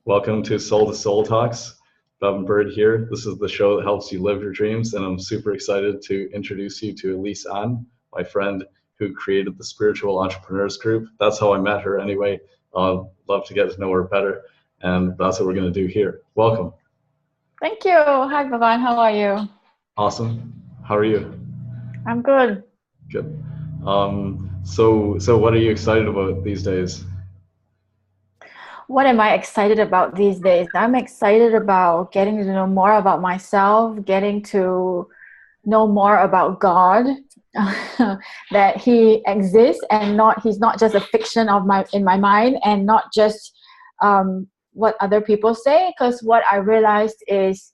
Welcome to Soul Talks. Bob and Bird here. This is the show that helps you live your dreams, and I'm super excited to introduce you to Elyse, my friend who created the Spiritual Entrepreneurs Group. That's how I met her anyway. I'd love to get to know her better, and that's what we're going to do here. Welcome. Thank you. Hi, Bhavan. How are you? Awesome. How are you? I'm good. Good. So what are you excited about these days? What am I excited about these days? I'm excited about getting to know more about myself, getting to know more about God, that He exists and He's not just a fiction in my mind, and not just what other people say. Because what I realized is,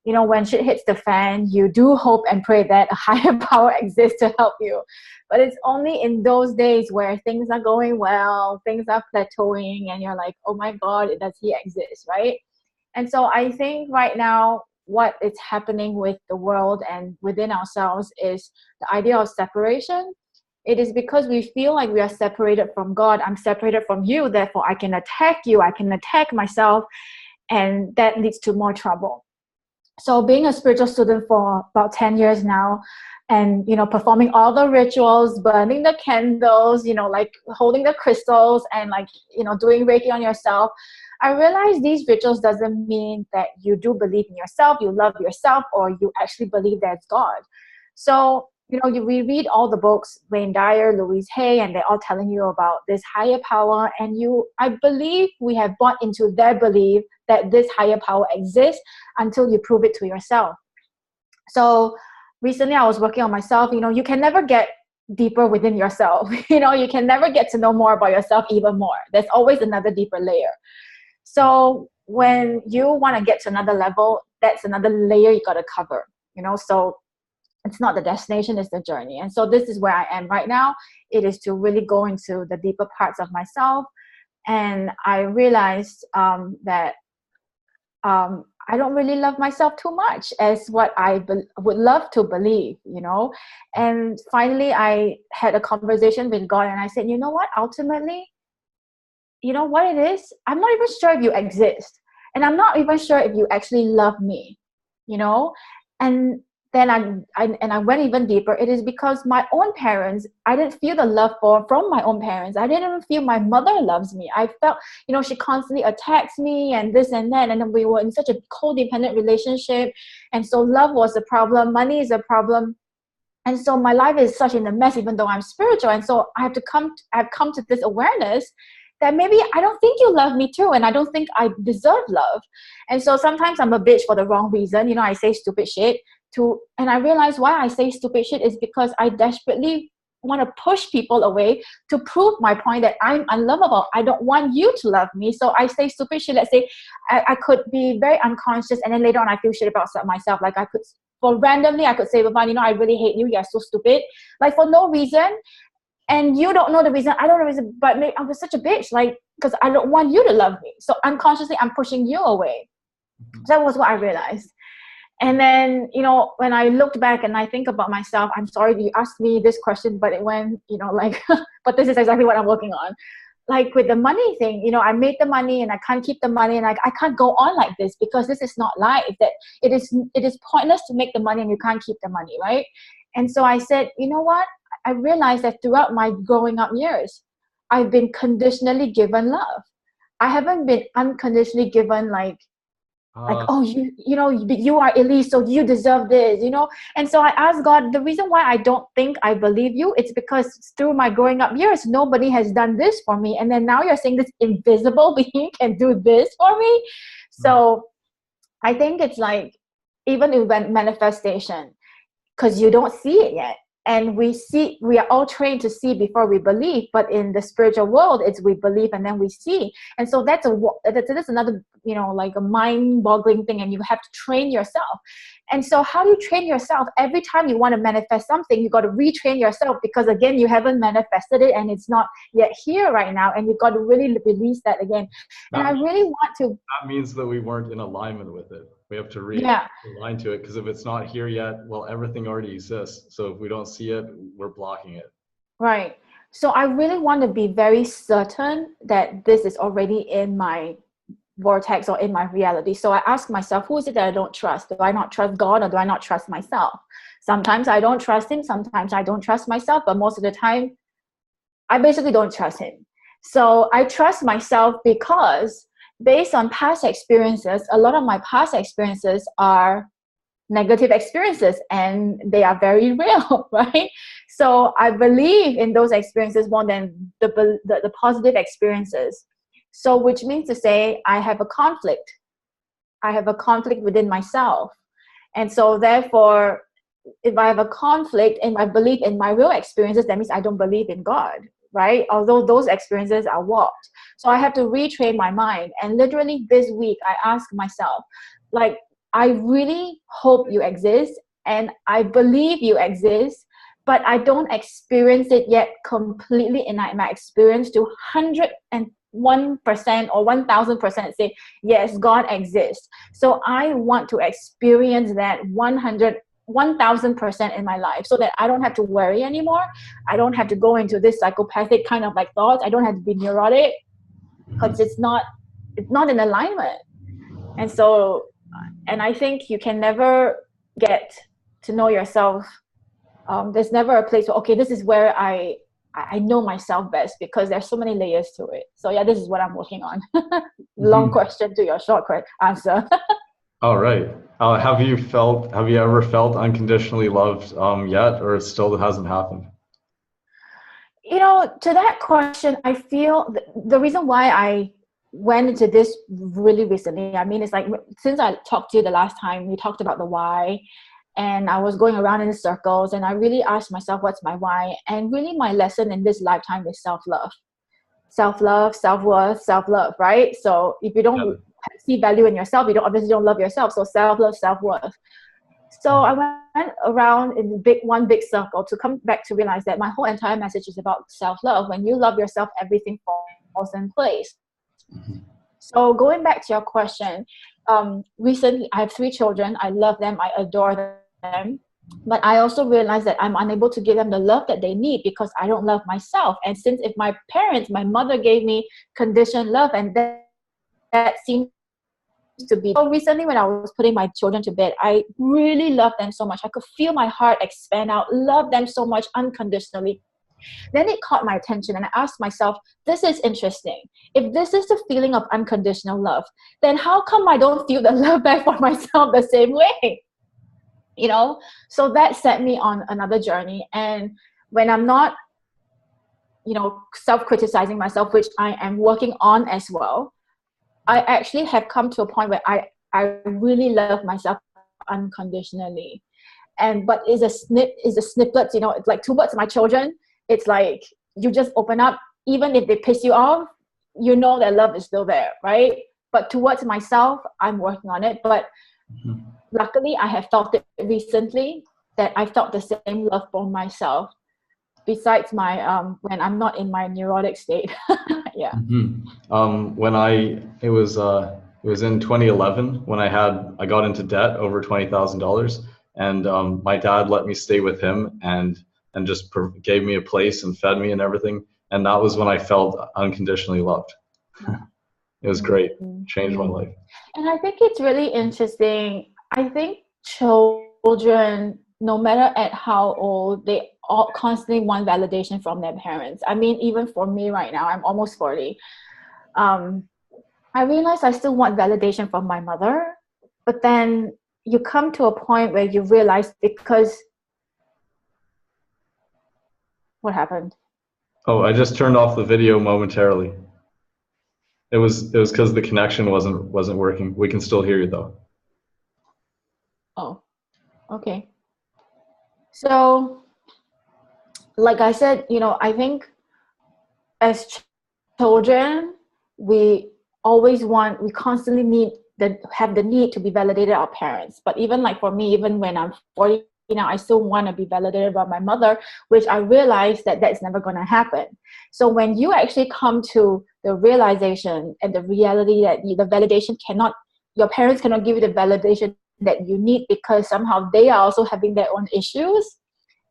when shit hits the fan, you do hope and pray that a higher power exists to help you. But it's only in those days where things are going well, things are plateauing, and you're like, oh my God, does He exist, right? And so I think right now, what is happening with the world and within ourselves is the idea of separation. It is because we feel like we are separated from God. I'm separated from you, therefore I can attack you, I can attack myself, and that leads to more trouble. So being a spiritual student for about 10 years now, and performing all the rituals, burning the candles, like holding the crystals, and doing Reiki on yourself, I realized these rituals doesn't mean that you do believe in yourself, you love yourself, or you actually believe there's God. So we read all the books, Wayne Dyer, Louise Hay, and they're all telling you about this higher power, and I believe we have bought into their belief that this higher power exists until you prove it to yourself. So recently I was working on myself. You can never get deeper within yourself. You can never get to know more about yourself even more. There's always another deeper layer. So when you want to get to another level, that's another layer you got to cover, so it's not the destination, it's the journey. And so this is where I am right now. It is to really go into the deeper parts of myself. And I realized that I don't really love myself too much as what I would love to believe, And finally, I had a conversation with God, and I said, you know what? Ultimately, you know what it is? I'm not even sure if you exist. And I'm not even sure if you actually love me, And then I went even deeper. It is because my own parents, I didn't feel the love from my own parents. I didn't even feel my mother loves me. I felt, she constantly attacks me and this and that. And then we were in such a codependent relationship. And so love was a problem. Money is a problem. And so my life is such in a mess, even though I'm spiritual. And so I've come to this awareness that maybe I don't think you love me too, and I don't think I deserve love. And so sometimes I'm a bitch for the wrong reason. I say stupid shit and I realize why I say stupid shit is because I desperately want to push people away to prove my point that I'm unlovable. I don't want you to love me. So I say stupid shit. Let's say I could be very unconscious, and then later on I feel shit about myself. Like I could say, Bhavan, I really hate you. You're so stupid. Like for no reason. And you don't know the reason, I don't know the reason, but I was such a bitch, because I don't want you to love me. So unconsciously, I'm pushing you away. So that was what I realized. And then, when I looked back and I think about myself, I'm sorry you asked me this question, but it went, but this is exactly what I'm working on. Like with the money thing, I made the money and I can't keep the money, and I can't go on like this because this is not life. That it is pointless to make the money and you can't keep the money, right? And so I said, you know what? I realized that throughout my growing up years, I've been conditionally given love. I haven't been unconditionally given oh, you are Elyse, so you deserve this, And so I asked God, the reason why I don't think I believe you, it's because through my growing up years, nobody has done this for me. And then now you're saying this invisible being can do this for me. So I think it's even in manifestation, because you don't see it yet. And we are all trained to see before we believe, but in the spiritual world, it's we believe and then we see. And so that's another, a mind-boggling thing, and you have to train yourself. And so how do you train yourself? Every time you want to manifest something, you got to retrain yourself, because again, you haven't manifested it and it's not yet here right now, and you've got to really release that again. And I really want to. That means that we weren't in alignment with it. We have to realign to it, because if it's not here yet, well, everything already exists. So if we don't see it, we're blocking it. Right. So I really want to be very certain that this is already in my vortex or in my reality. So I ask myself, who is it that I don't trust? Do I not trust God, or do I not trust myself? Sometimes I don't trust him. Sometimes I don't trust myself. But most of the time, I basically don't trust him. So I trust myself because based on past experiences, a lot of my past experiences are negative experiences, and they are very real, right? So I believe in those experiences more than the positive experiences. So which means to say I have a conflict. I have a conflict within myself. And so therefore, if I have a conflict in my belief in my real experiences, that means I don't believe in God, right? Although those experiences are warped. So I have to retrain my mind. And literally this week, I asked myself, like, I really hope you exist, and I believe you exist, but I don't experience it yet completely in my experience to 101% or 1000% say, yes, God exists. So I want to experience that 1000% in my life, so that I don't have to worry anymore. I don't have to go into this psychopathic kind of like thoughts. I don't have to be neurotic, because it's not in alignment. And so, and I think you can never get to know yourself. There's never a place where, okay, this is where I know myself best, because there's so many layers to it. So yeah, this is what I'm working on. Long question to your short answer. All right. Have you ever felt unconditionally loved yet, or it still hasn't happened? To that question, I feel the reason why I went into this really recently, I mean, it's like, since I talked to you the last time, we talked about the why, and I was going around in circles, and I really asked myself, what's my why? And really my lesson in this lifetime is self-love. Self-love, self-worth, self-love, right? So if you don't see value in yourself, you obviously don't love yourself. So self-love, self-worth. So I went around in one big circle to come back to realize that my whole entire message is about self-love. When you love yourself, everything falls in place. So going back to your question, recently I have 3 children. I love them. I adore them. But I also realized that I'm unable to give them the love that they need because I don't love myself. And since if my mother gave me conditioned love, and that seems to be. So recently when I was putting my children to bed, I really loved them so much. I could feel my heart expand out, love them so much unconditionally. Then it caught my attention, and I asked myself, this is interesting. If this is the feeling of unconditional love, then how come I don't feel the love back for myself the same way? So that set me on another journey. And when I'm not, self-criticizing myself, which I am working on as well, I actually have come to a point where I really love myself unconditionally. But is a snippet, it's like 2 birds, my children. It's like you just open up, even if they piss you off, that love is still there, right? But towards myself, I'm working on it. But luckily, I have felt it recently, that I felt the same love for myself, besides my when I'm not in my neurotic state. Yeah. It was in 2011 when I got into debt over $20,000, and my dad let me stay with him and just gave me a place and fed me and everything, and that was when I felt unconditionally loved. It was great. Changed my life. And I think it's really interesting. I think children, no matter at how old, they all constantly want validation from their parents. I mean, even for me right now, I'm almost 40. I realize I still want validation from my mother, but then you come to a point where you realize, because what happened? Oh, I just turned off the video momentarily. It was because the connection wasn't working. We can still hear you though. Oh, okay. So, like I said, I think as children, we constantly have the need to be validated by our parents. But even like for me, even when I'm 40 now, I still want to be validated by my mother, which I realize that that's never going to happen. So when you actually come to the realization and the reality that the validation your parents cannot give you the validation that you need, because somehow they are also having their own issues,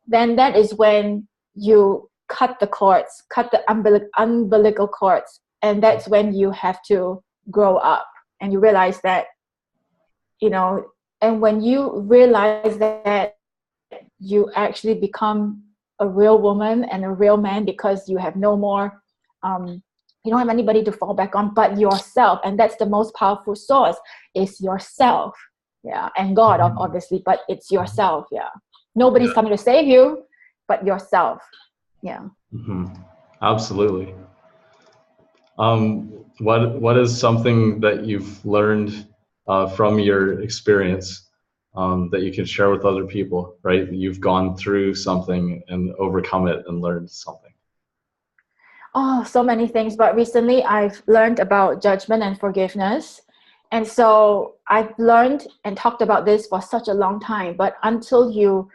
then that is when you cut the umbilical cords, and that's when you have to grow up. and you realize that, you know, and when you realize that, you actually become a real woman and a real man, because you have no more, you don't have anybody to fall back on but yourself. And that's the most powerful source, is yourself. Yeah. And God, obviously, but it's yourself. Yeah. Nobody's coming to save you but yourself. Yeah. Absolutely. What is something that you've learned from your experience that you can share with other people, right? You've gone through something and overcome it and learned something. Oh, so many things. But recently I've learned about judgment and forgiveness. And so I've learned and talked about this for such a long time, but until you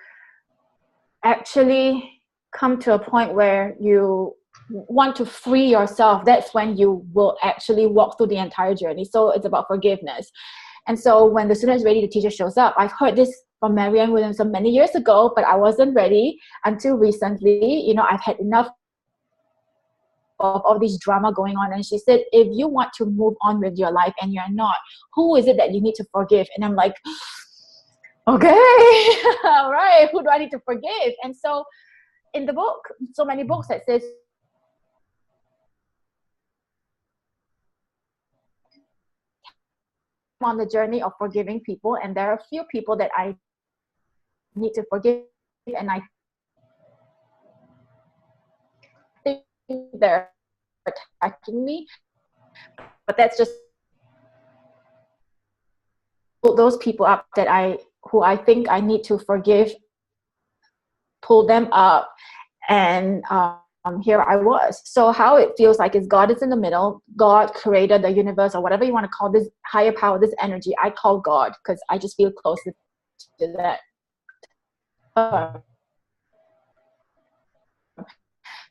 actually come to a point where you want to free yourself, that's when you will actually walk through the entire journey. So it's about forgiveness. And so when the Student is Ready, the teacher shows up, I've heard this from Marianne Williamson many years ago, but I wasn't ready until recently. You know, I've had enough of all this drama going on. And she said, if you want to move on with your life and you're not, who is it that you need to forgive? And I'm like, okay, all right, who do I need to forgive? And so in the book, so many books that says, on the journey of forgiving people, and there are a few people that I need to forgive, and I think they're attacking me, but that's just those people up that who I think I need to forgive, pull them up, and here I was. So how it feels like is God is in the middle. God created the universe, or whatever you want to call this higher power, this energy. I call God because I just feel closer to that.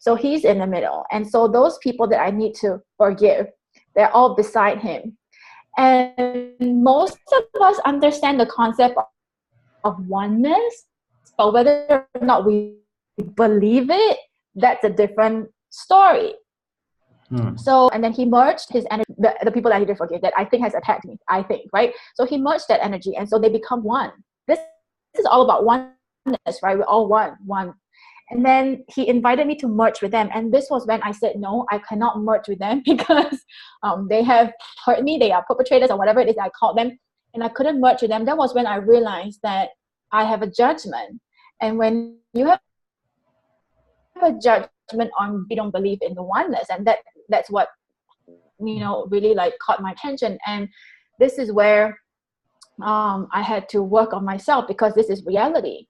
So he's in the middle. And so those people that I need to forgive, they're all beside him. And most of us understand the concept of oneness, but whether or not we believe it, that's a different story. So, and then he merged his energy, the people that he did forgive, that I think has attacked me, I think, right? So he merged that energy, and so they become one. This is all about oneness, right? We're all one. And then he invited me to merge with them. And this was when I said, no, I cannot merge with them because they have hurt me. They are perpetrators or whatever it is I called them. And I couldn't merge with them. That was when I realized that I have a judgment. And when you have a judgment on, you don't believe in the oneness. And that's what, you know, really like caught my attention. And this is where I had to work on myself, because this is reality.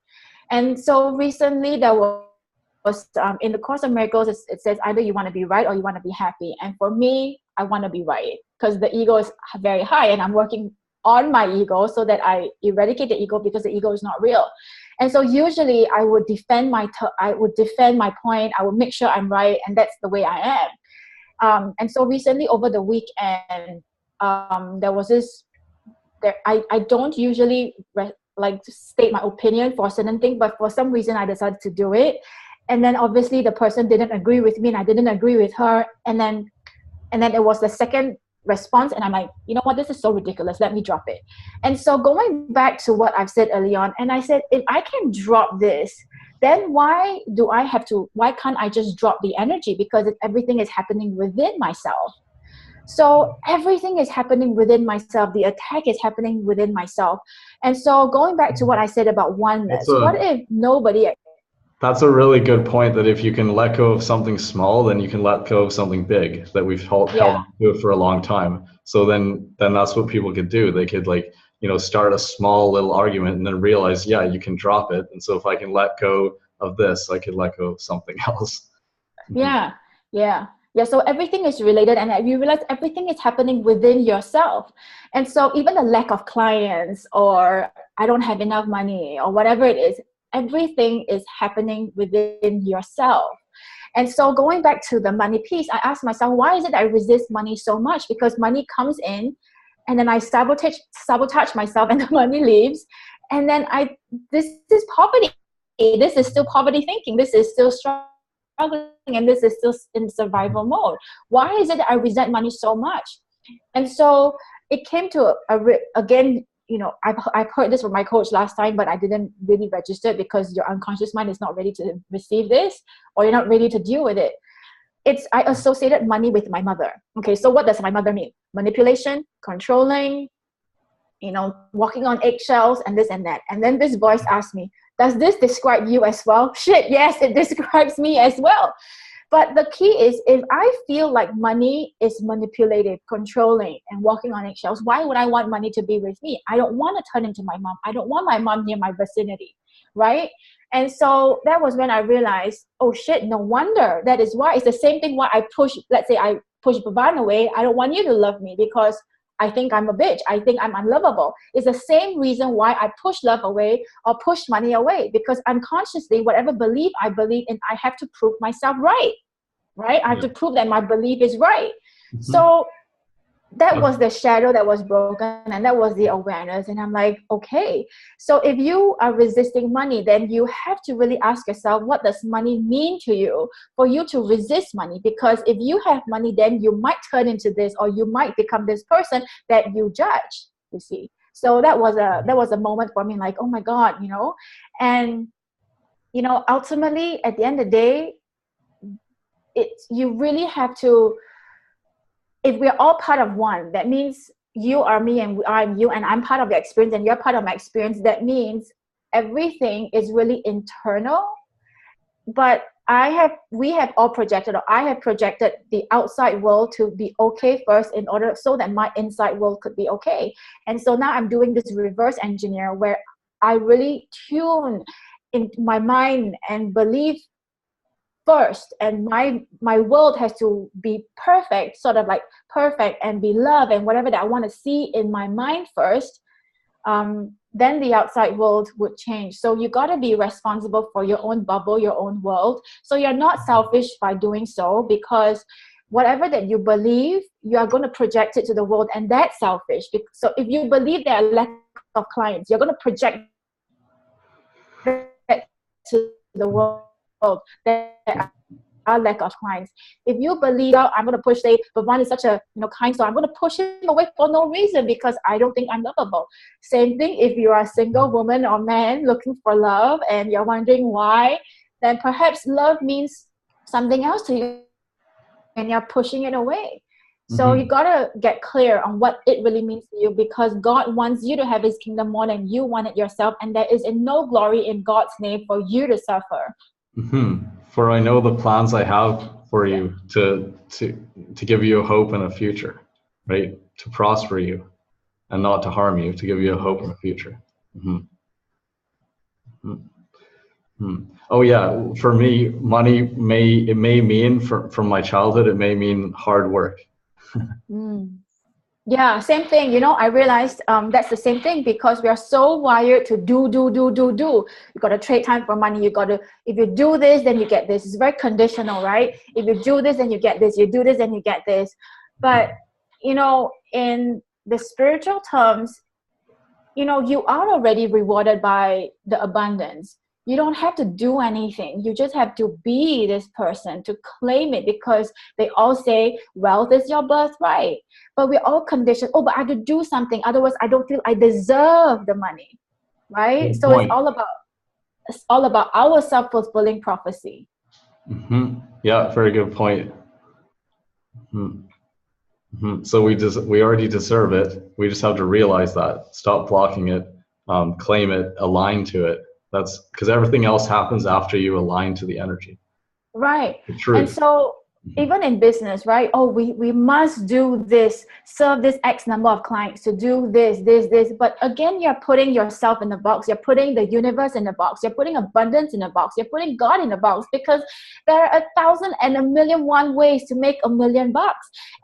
And so recently there was in the Course of Miracles, it says either you want to be right or you want to be happy. And for me, I want to be right, because the ego is very high, and I'm working on my ego so that I eradicate the ego, because the ego is not real. And so usually I would defend my point. I would make sure I'm right, and that's the way I am. And so recently over the weekend, there was this. I don't usually like to state my opinion for a certain thing, but for some reason I decided to do it. And then obviously the person didn't agree with me, and I didn't agree with her. And then it was the second response, and I'm like, you know what, this is so ridiculous, let me drop it. And so going back to what I've said early on, and I said, if I can drop this, then why can't I just drop the energy? Because everything is happening within myself. So everything is happening within myself. The attack is happening within myself. And so going back to what I said about oneness, what if nobody... That's a really good point, that if you can let go of something small, then you can let go of something big that we've held on to it for a long time. So then that's what people could do. They could, like, you know, start a small little argument and then realize, yeah, you can drop it. And so if I can let go of this, I could let go of something else. Yeah. So everything is related, and you realize everything is happening within yourself. And so even the lack of clients, or I don't have enough money, or whatever it is, everything is happening within yourself. And so going back to the money piece, I asked myself, why is it I resist money so much? Because money comes in, and then I sabotage myself, and the money leaves. And then this is poverty. This is still poverty thinking. This is still struggling, and this is still in survival mode. Why is it that I resent money so much? And so it came to again, you know, I've heard this from my coach last time, but I didn't really register it because your unconscious mind is not ready to receive this, or you're not ready to deal with it. I associated money with my mother. Okay, so what does my mother mean? Manipulation, controlling, you know, walking on eggshells, and this and that. And then this voice asked me, does this describe you as well? Shit, yes, it describes me as well. But the key is, if I feel like money is manipulative, controlling, and walking on eggshells, why would I want money to be with me? I don't want to turn into my mom. I don't want my mom near my vicinity, right? And so that was when I realized, oh shit, no wonder. That is why. It's the same thing why I push, let's say I push Bhavan away. I don't want you to love me because I think I'm a bitch. I think I'm unlovable. It's the same reason why I push love away or push money away, because unconsciously, whatever belief I believe in, I have to prove myself right? I have to prove that my belief is right. Mm-hmm. So that was the shadow that was broken, and that was the awareness. And I'm like, okay, so if you are resisting money, then you have to really ask yourself, what does money mean to you for you to resist money? Because if you have money, then you might turn into this, or you might become this person that you judge, you see. So that was a moment for me, like, oh my God, you know. And, you know, ultimately at the end of the day, you really have to, if we're all part of one, that means you are me and I'm you, and I'm part of your experience and you're part of my experience. That means everything is really internal. But we have all projected, or I have projected the outside world to be okay first, in order so that my inside world could be okay. And so now I'm doing this reverse engineer, where I really tune in my mind and believe first, and my world has to be perfect, sort of like perfect, and be love and whatever that I want to see in my mind first, then the outside world would change. So you got to be responsible for your own bubble, your own world. So you're not selfish by doing so, because whatever that you believe, you are going to project it to the world, and that's selfish. So if you believe there are lack of clients, you're going to project that to the world. There are lack of clients. If you believe, oh, I'm going to push, say, Bhavan is such a kind soul, I'm going to push him away for no reason because I don't think I'm lovable. Same thing if you are a single woman or man looking for love and you're wondering why, then perhaps love means something else to you and you're pushing it away. So you got to get clear on what it really means to you, because God wants you to have his kingdom more than you want it yourself, and there is no glory in God's name for you to suffer. For I know the plans I have for you to give you a hope and a future, right? To prosper you and not to harm you, to give you a hope and a future. Oh yeah, for me, money may mean from my childhood, it may mean hard work. Yeah, same thing. I realized that's the same thing, because we are so wired to do. You got to trade time for money. If you do this, then you get this. It's very conditional, right? If you do this, then you get this. You do this, then you get this. But, in the spiritual terms, you are already rewarded by the abundance. You don't have to do anything. You just have to be this person to claim it, because they all say wealth is your birthright. But we're all conditioned. Oh, but I have to do something. Otherwise, I don't feel I deserve the money, right? Good so point. It's all about our self-fulfilling prophecy. Yeah, very good point. So we already deserve it. We just have to realize that. Stop blocking it. Claim it. Align to it. That's because everything else happens after you align to the energy. Right. True. And so even in business, right? Oh, we must do this, serve this X number of clients, to do this. But again, you're putting yourself in the box. You're putting the universe in the box. You're putting abundance in the box. You're putting God in the box, because there are 1,000 and 1,000,001 ways to make $1 million.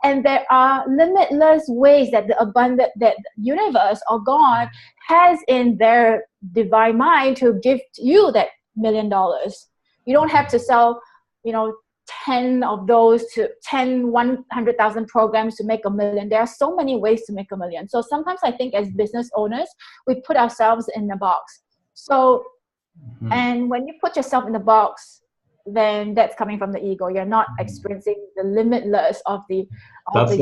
And there are limitless ways that that universe or God has in their divine mind to give you that $1 million. You don't have to sell, 10 of those to 100,000 programs to make $1 million. There are so many ways to make $1 million. So sometimes I think as business owners, we put ourselves in the box. So, and when you put yourself in the box, then that's coming from the ego. You're not experiencing the limitless of the. That's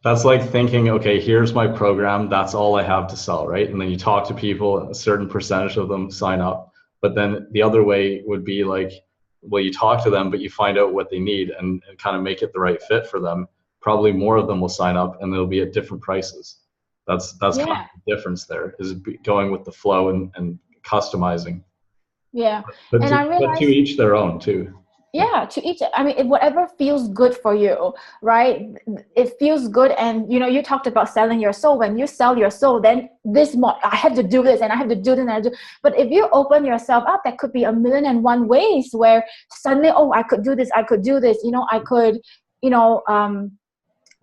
That's like thinking, okay, here's my program. That's all I have to sell, right? And then you talk to people, a certain percentage of them sign up. But then the other way would be like, well, you talk to them, but you find out what they need and kind of make it the right fit for them. Probably more of them will sign up, and they'll be at different prices. That's kind of Yeah, the difference there, is going with the flow and customizing. yeah. But And I to realized, each their own too. Yeah. yeah, to each, I mean, whatever feels good for you, right? It feels good. And you talked about selling your soul. When you sell your soul, then this more, I have to do this and I have to do this and I do. But if you open yourself up, that could be a million and one ways where suddenly, oh, I could do this, I could do this, I could, you know um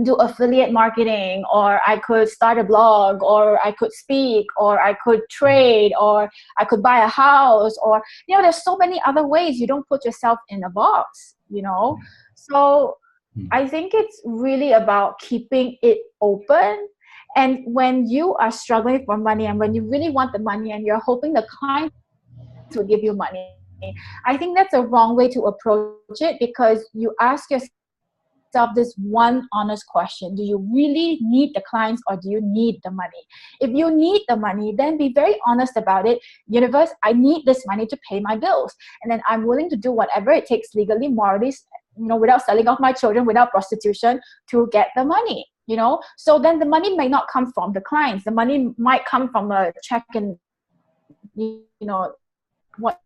do affiliate marketing, or I could start a blog, or I could speak, or I could trade, or I could buy a house, or there's so many other ways. You don't put yourself in a box. So I think it's really about keeping it open. And when you are struggling for money, and when you really want the money and you're hoping the client will give you money, I think that's a wrong way to approach it, because you ask yourself this one honest question: do you really need the clients, or do you need the money? If you need the money, then be very honest about it. Universe, I need this money to pay my bills, and then I'm willing to do whatever it takes legally, morally, without selling off my children, without prostitution, to get the money. So then the money may not come from the clients. The money might come from a check in, what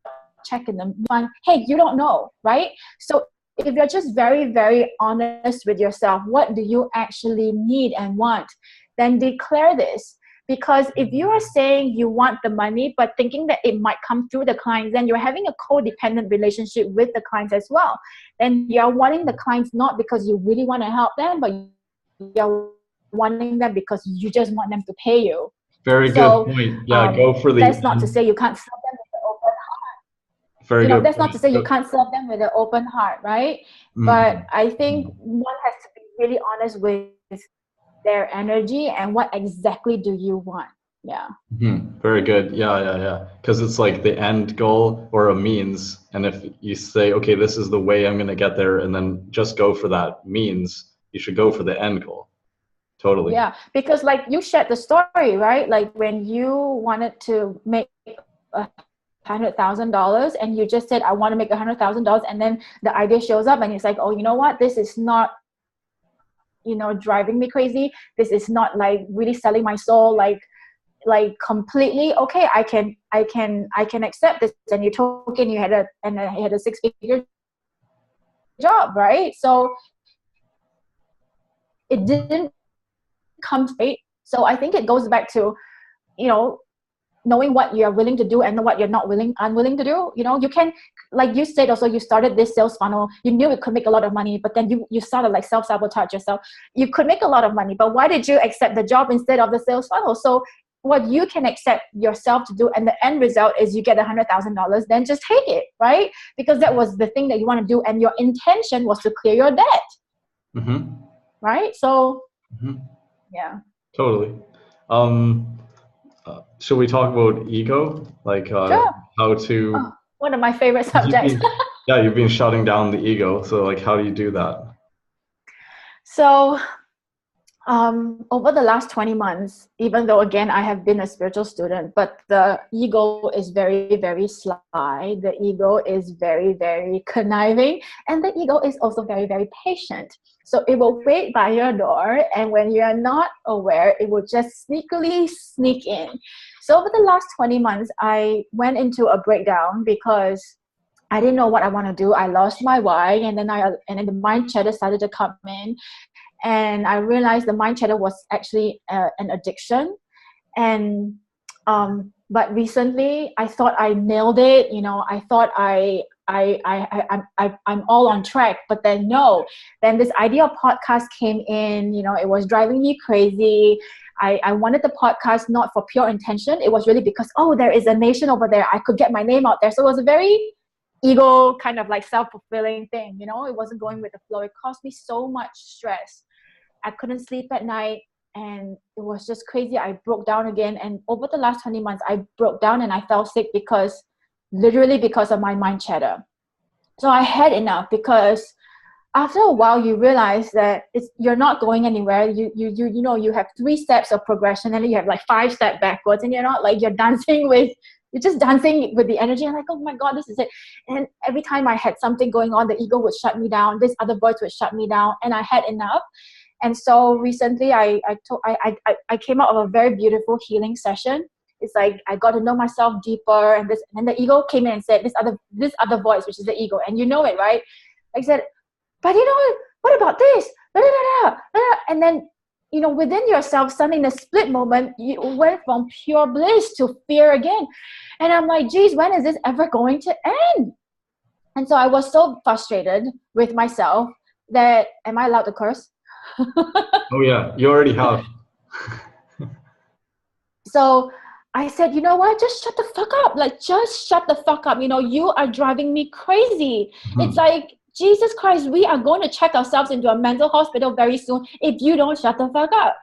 check in the month. Hey, you don't know, right? So if you're just very, very honest with yourself, what do you actually need and want? Then declare this. Because if you are saying you want the money, but thinking that it might come through the clients, then you're having a codependent relationship with the clients as well. Then you're wanting the clients not because you really want to help them, but you're wanting them because you just want them to pay you. Very good So point. Yeah, go for the that's not to say you can't sell them with an open very good that's not to point. say you can't serve them with an open heart, right? But Mhm. I think one has to be really honest with their energy and what exactly do you want. Yeah. Very good. Yeah. Because it's like the end goal or a means. And if you say, okay, this is the way I'm going to get there, and then just go for that means, you should go for the end goal. Totally. Yeah, because like you shared the story, right? Like when you wanted to make $100,000 and you just said, I want to make $100,000, and then the idea shows up and it's like, oh, you know what? This is not driving me crazy. This is not like really selling my soul like completely. Okay, I can accept this. And you took in, you had a 6-figure job, right? So it didn't come straight. So I think it goes back to knowing what you're willing to do and what you're not unwilling to do. You can, like you said, also you started this sales funnel, you knew it could make a lot of money, but then you started like self-sabotage yourself. You could make a lot of money, but why did you accept the job instead of the sales funnel? So what you can accept yourself to do, and the end result is you get $100,000, then just take it, right? Because that was the thing that you want to do, and your intention was to clear your debt. Mm-hmm. Right? So Mm-hmm. yeah. Totally. Um, should we talk about ego? Like Sure. how to, Oh, one of my favorite 'cause subjects. yeah, you've been shutting down the ego. So like, how do you do that? So over the last 20 months, even though again I have been a spiritual student, but the ego is very, very sly. The ego is very, very conniving, and the ego is also very, very patient. So it will wait by your door, and when you are not aware, it will just sneakily sneak in. So over the last 20 months, I went into a breakdown because I didn't know what I want to do. I lost my why, and then the mind chatter started to come in. And I realized the mind chatter was actually an addiction. And but recently I thought I nailed it. I thought I'm all on track, but then no. Then this idea of podcast came in. It was driving me crazy. I wanted the podcast not for pure intention. It was really because, oh, there is a nation over there. I could get my name out there. So it was a very ego kind of like self-fulfilling thing. It wasn't going with the flow. It caused me so much stress. I couldn't sleep at night, and it was just crazy. I broke down again. And over the last 20 months, I broke down and I fell sick literally because of my mind chatter. So I had enough, because after a while you realize that you're not going anywhere. You have 3 steps of progression, and then you have like 5 steps backwards, and you're not like, you're just dancing with the energy. I'm like, oh my God, this is it. And every time I had something going on, the ego would shut me down. This other voice would shut me down, and I had enough. And so recently I came out of a very beautiful healing session. It's like I got to know myself deeper, and then the ego came in and said, this other voice, which is the ego, and you know it, right? I said, but you know, what about this? And then, within yourself, suddenly in a split moment, you went from pure bliss to fear again. And I'm like, geez, when is this ever going to end? And so I was so frustrated with myself that, am I allowed to curse? Oh yeah, you already have. So I said, you know what? Just shut the fuck up. Like, just shut the fuck up. You are driving me crazy. It's like, Jesus Christ, we are going to check ourselves into a mental hospital very soon if you don't shut the fuck up.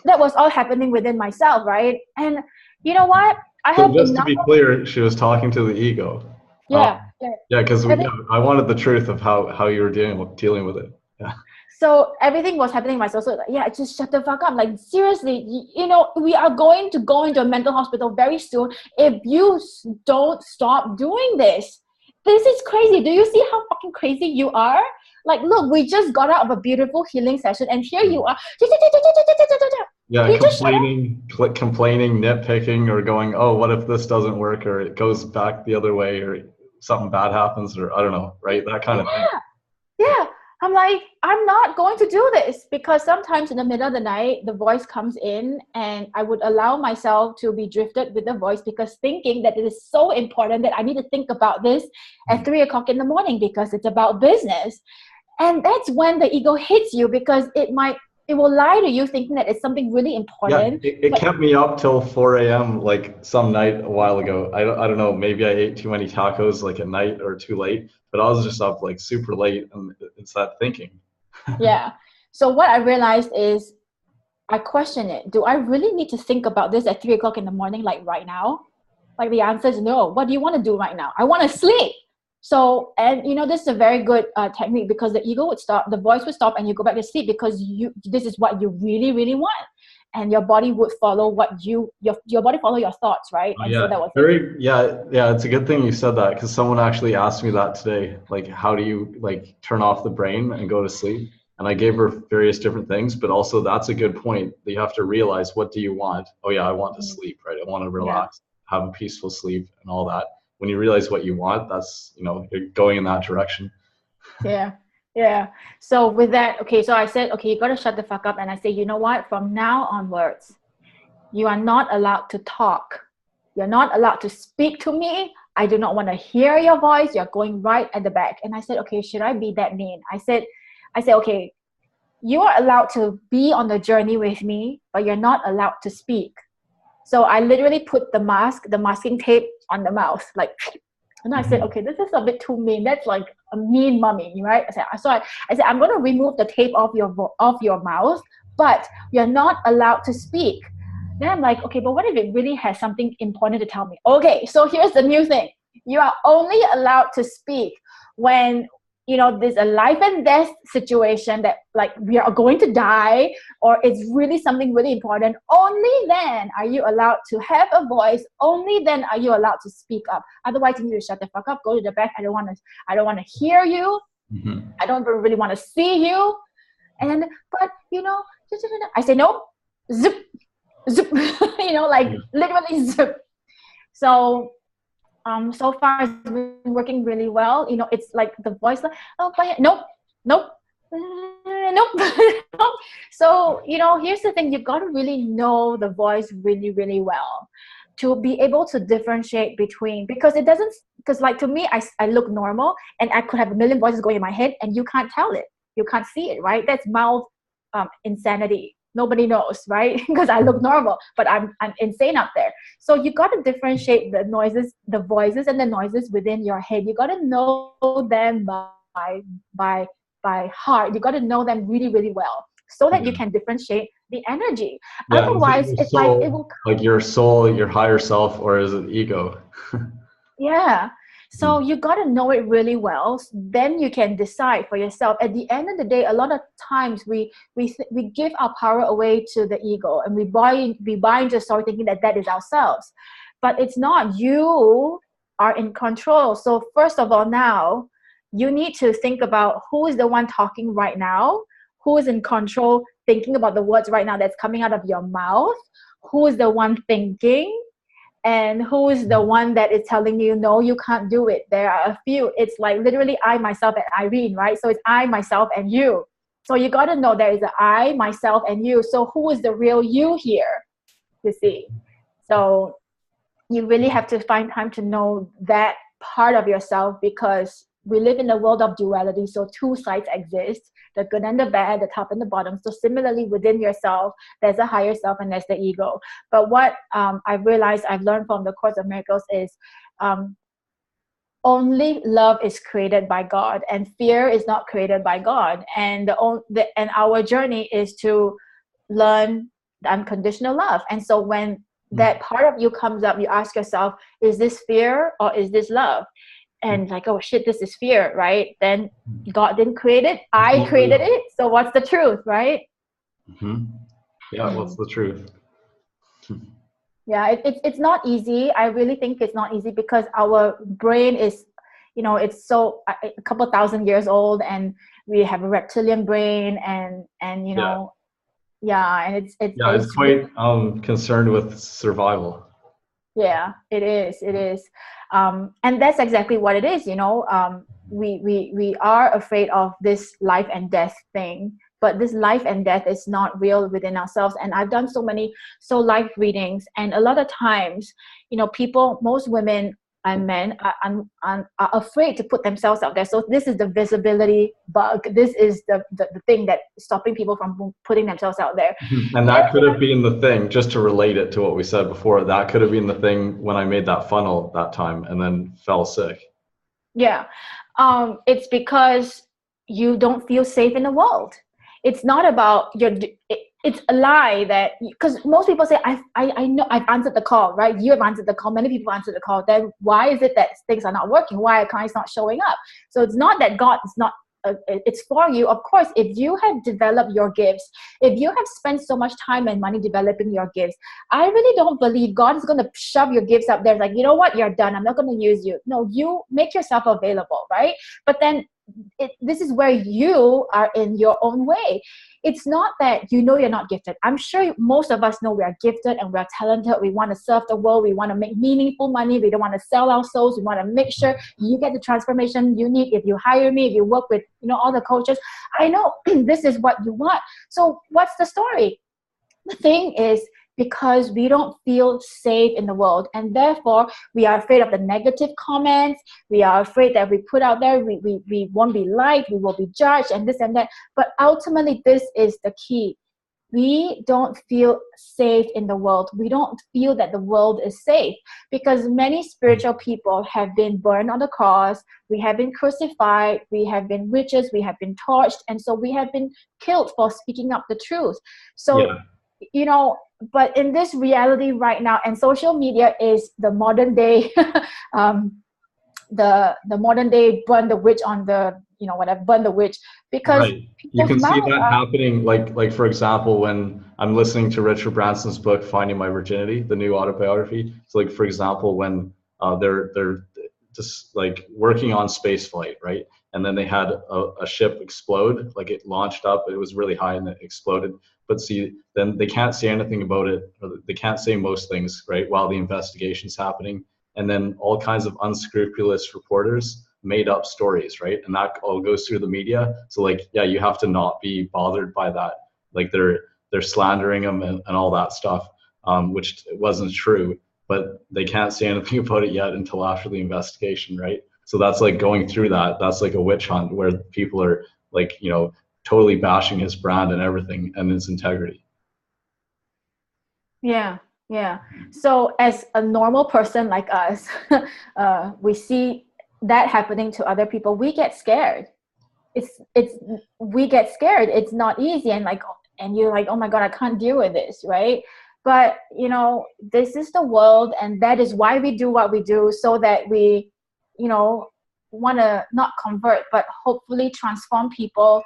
That was all happening within myself, right? And you know what? So just to be clear, she was talking to the ego. Yeah. Yeah, because I wanted the truth of how you were dealing with it. Yeah. So everything was happening in myself. So yeah, just shut the fuck up. Like, seriously, we are going to go into a mental hospital very soon if you don't stop doing this. This is crazy. Do you see how fucking crazy you are? Like, look, we just got out of a beautiful healing session, and here you are. Yeah, complaining, nitpicking, or going, oh, what if this doesn't work, or it goes back the other way, or something bad happens, or I don't know, right? That kind of thing. Yeah. I'm like, I'm not going to do this, because sometimes in the middle of the night, the voice comes in, and I would allow myself to be drifted with the voice, because thinking that it is so important that I need to think about this at 3 o'clock in the morning because it's about business. And that's when the ego hits you, because it will lie to you thinking that it's something really important. Yeah, it kept me up till 4 a.m. like some night a while ago. I don't know, maybe I ate too many tacos like at night or too late, but I was just up like super late, and it's that thinking. Yeah. So what I realized is I question it. Do I really need to think about this at 3 o'clock in the morning, like right now? Like, the answer is no. What do you want to do right now? I want to sleep. So, and this is a very good technique, because the ego would stop, the voice would stop, and you go back to sleep, because this is what you really, really want. And your body would follow what your body follow your thoughts, right? And yeah, so that was yeah. It's a good thing you said that, because someone actually asked me that today. Like, how do you like turn off the brain and go to sleep? And I gave her various different things, but also that's a good point. That you have to realize, what do you want? Oh yeah, I want to sleep, right? I want to relax, have a peaceful sleep, and all that. When you realize what you want, that's, you're going in that direction. Yeah. So with that, okay, so I said, okay, you got to shut the fuck up. And I say, you know what? From now onwards, you are not allowed to talk. You're not allowed to speak to me. I do not want to hear your voice. You're going right at the back. And I said, okay, should I be that mean? I said, okay, you are allowed to be on the journey with me, but you're not allowed to speak. So I literally put the masking tape on the mouth, like, and I said, okay, this is a bit too mean. That's like a mean mommy, right? I said, I'm going to remove the tape off your mouth, but you're not allowed to speak. Then I'm like, okay, but what if it really has something important to tell me? Okay, so here's the new thing. You are only allowed to speak when, there's a life and death situation that, like, we are going to die, or it's really something really important. Only then are you allowed to have a voice. Only then are you allowed to speak up. Otherwise, you need to shut the fuck up, go to the back. I don't want to hear you. I don't really want to see you. And but I say no, zip, like literally zip. So so far it's been working really well. It's like the voice, like, oh, but nope. So here's the thing: you got to really know the voice really, really well to be able to differentiate between, because like, to me, I look normal, and I could have a million voices going in my head, and you can't tell it, you can't see it, right? That's mild insanity. Nobody knows, right? Because I look normal, but I'm insane out there. So you got to differentiate the noises, the voices, and the noises within your head. You got to know them by heart. You got to know them really, really well, so that you can differentiate the energy. Otherwise, it's like it will, like your soul, your higher self, or is it ego? Yeah. So you got to know it really well. Then you can decide for yourself. At the end of the day, a lot of times we give our power away to the ego, and we buy into a story thinking that that is ourselves, but it's not. You are in control. So first of all, now you need to think about who is the one talking right now, who is in control, thinking about the words right now that's coming out of your mouth, who is the one thinking, and who is the one that is telling you, no, you can't do it. There are a few. It's like literally I, myself, and Irene, right? So it's I, myself, and you. So you got to know there is an I, myself, and you. So who is the real you here, you see? So you really have to find time to know that part of yourself, because we live in a world of duality. So two sides exist, the good and the bad, the top and the bottom. So similarly, within yourself, there's a higher self and there's the ego. But what I've realized, I've learned from the Course of Miracles is only love is created by God, and fear is not created by God. And and our journey is to learn the unconditional love. And so when that part of you comes up, you ask yourself, is this fear or is this love? And like, oh shit, this is fear, right? Then God didn't create it, I created it. So what's the truth, right? Yeah, what's the truth? Yeah, it's not easy. I really think it's not easy, because our brain is, it's so a couple thousand years old, and we have a reptilian brain, and and it's quite concerned with survival. Yeah, it is. And that's exactly what it is. We are afraid of this life and death thing, but this life and death is not real within ourselves. And I've done so many life readings, and a lot of times, people, most women and men are afraid to put themselves out there. So this is the visibility bug. This is the thing that's stopping people from putting themselves out there. And that could have been the thing, just to relate it to what we said before, that could have been the thing when I made that funnel that time and then fell sick. Yeah. It's because you don't feel safe in the world. It's not about it's a lie that, because most people say, I know I've answered the call, right? You have answered the call. Many people answered the call. Then why is it that things are not working? Why are clients not showing up? So it's not that God is not, it's for you. Of course, if you have developed your gifts, if you have spent so much time and money developing your gifts, I really don't believe God is going to shove your gifts up there. Like, you know what? You're done. I'm not going to use you. No, you make yourself available, right? But then this is where you are in your own way. It's not that you're not gifted. I'm sure most of us know we are gifted and we're talented. We want to serve the world. We want to make meaningful money. We don't want to sell our souls. We want to make sure you get the transformation you need. If you hire me, if you work with all the coaches, I know this is what you want. So what's the story? The thing is, because we don't feel safe in the world, and therefore we are afraid of the negative comments. We are afraid that we put out there, we won't be liked, we will be judged, and this and that. But ultimately, this is the key. We don't feel safe in the world. We don't feel that the world is safe, because many spiritual people have been burned on the cross. We have been crucified. We have been witches. We have been torched. And so we have been killed for speaking up the truth. So, but in this reality right now, and social media is the modern day, the modern day burn the witch on the, burn the witch, because you can see that happening. Like for example, when I'm listening to Richard Branson's book, Finding My Virginity, the new autobiography. So like, for example, when they're just like working on space flight, right? And then they had a ship explode, like it launched up, it was really high and it exploded. But see, then they can't say anything about it, or they can't say most things, right, while the investigation's happening. And then all kinds of unscrupulous reporters made up stories, right? And that all goes through the media. So like, yeah, you have to not be bothered by that. Like they're slandering them and all that stuff, which wasn't true, but they can't say anything about it yet until after the investigation, right? So that's like going through that. That's like a witch hunt where people are like, totally bashing his brand and everything and his integrity. Yeah. So as a normal person like us, we see that happening to other people. We get scared. We get scared. It's not easy. And you're like, oh my God, I can't deal with this. Right. But this is the world. And that is why we do what we do, so that we want to not convert, but hopefully transform people's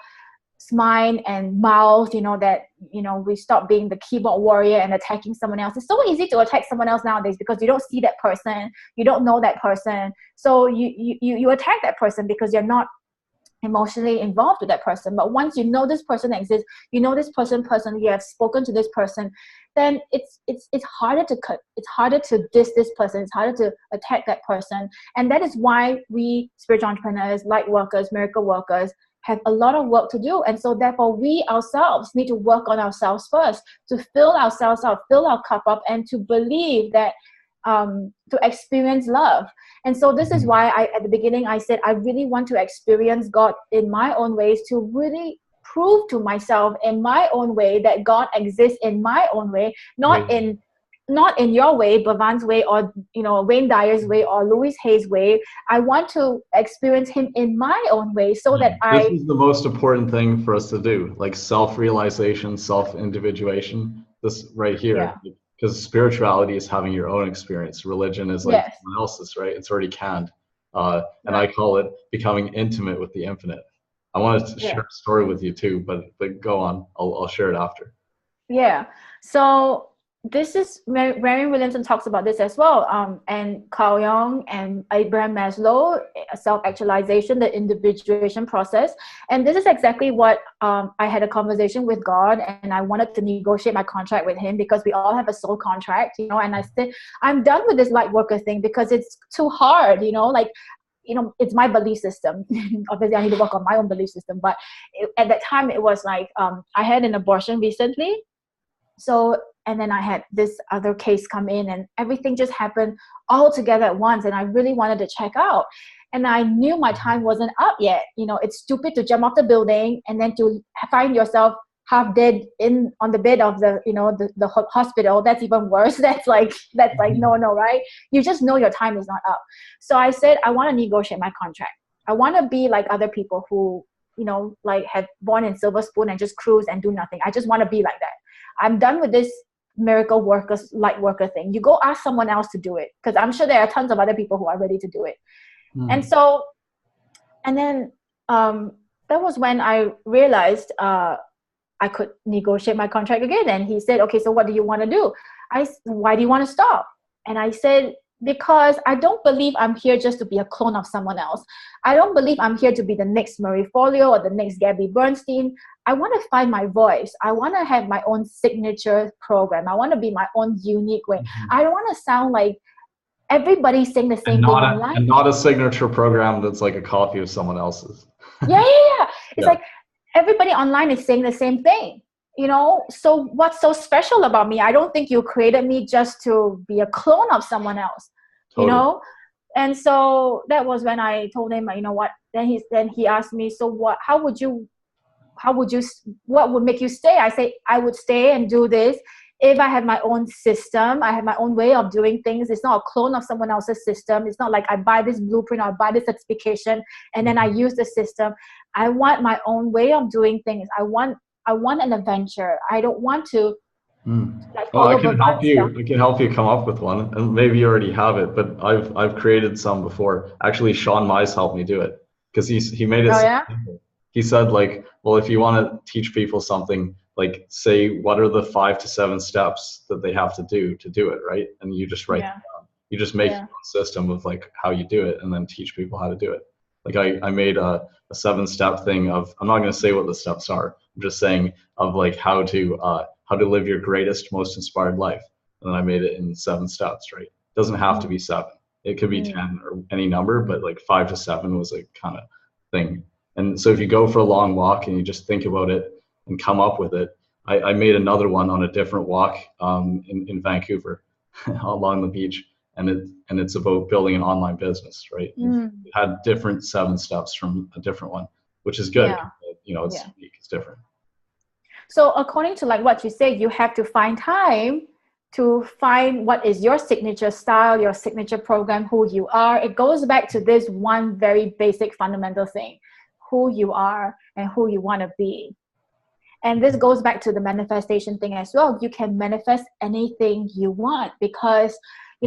mind and mouth, that, we stop being the keyboard warrior and attacking someone else. It's so easy to attack someone else nowadays because you don't see that person, you don't know that person. So you attack that person because you're not emotionally involved with that person. But once you know this person exists, you know this person personally, you have spoken to this person, then it's harder to cut. It's harder to diss this person. It's harder to attack that person. And that is why we spiritual entrepreneurs, light workers, miracle workers, have a lot of work to do. And so therefore we ourselves need to work on ourselves first, to fill ourselves up, fill our cup up, and to believe that, to experience love. And so this is why at the beginning I said I really want to experience God in my own ways, to really prove to myself in my own way that God exists in my own way, not in your way, Bhavan's way, or Wayne Dyer's way, or Louise Hay's way. I want to experience him in my own way, so that this is the most important thing for us to do, like self-realization, self-individuation, this right here. Because spirituality is having your own experience. Religion is like someone else's, right? It's already canned. And I call it becoming intimate with the infinite. I wanted to share a story with you too, but go on. I'll share it after. Yeah. So this is, Marianne Williamson talks about this as well. And Carl Jung and Abraham Maslow, self-actualization, the individuation process. And this is exactly what I had a conversation with God, and I wanted to negotiate my contract with him, because we all have a soul contract, and I said, I'm done with this light worker thing because it's too hard, it's my belief system. Obviously, I need to work on my own belief system. But at that time, it was like, I had an abortion recently. So, and then I had this other case come in, and everything just happened all together at once. And I really wanted to check out. And I knew my time wasn't up yet. It's stupid to jump off the building and then to find yourself half dead on the bed of the hospital. That's even worse. That's like no, right? You just know your time is not up. So I said, I want to negotiate my contract. I want to be like other people who, like have born in silver spoon and just cruise and do nothing. I just want to be like that. I'm done with this miracle workers, light worker thing. You go ask someone else to do it, because I'm sure there are tons of other people who are ready to do it. And so, and then that was when I realized I could negotiate my contract again. And he said, okay, so what do you want to do? Why do you want to stop? And I said, because I don't believe I'm here just to be a clone of someone else. I don't believe I'm here to be the next Marie Forleo or the next Gabby Bernstein. I want to find my voice. I want to have my own signature program. I want to be my own unique way. I don't want to sound like everybody's saying the same thing online. And not a signature program that's like a copy of someone else's. Yeah. It's like everybody online is saying the same thing. So what's so special about me? I don't think you created me just to be a clone of someone else, totally. And so that was when I told him, what? Then he asked me, so what? What would make you stay? I say, I would stay and do this if I have my own system. I have my own way of doing things. It's not a clone of someone else's system. It's not like I buy this blueprint or I buy this certification and then I use the system. I want my own way of doing things. I want an adventure. I don't want to I can help you come up with one, and maybe you already have it, but I've created some before. Actually, Sean Mize helped me do it, because he made it simple. He said, like, well, if you want to teach people something, like, say, what are the 5 to 7 steps that they have to do it, right? And you just write them down. You just make your own system of like how you do it, and then teach people how to do it. Like I made a 7-step thing of, I'm not going to say what the steps are. I'm just saying of like how to live your greatest, most inspired life. And then I made it in 7 steps, right? It doesn't have to be 7. It could be 10 or any number, but like 5 to 7 was a kind of thing. And so if you go for a long walk and you just think about it and come up with it, I made another one on a different walk in Vancouver along the beach. And it's about building an online business, right? It had different 7 steps from a different one, which is good. It's unique, it's different. So according to like what you say, you have to find time to find what is your signature style, your signature program, who you are. It goes back to this one very basic fundamental thing, who you are and who you want to be. And this goes back to the manifestation thing as well. You can manifest anything you want, because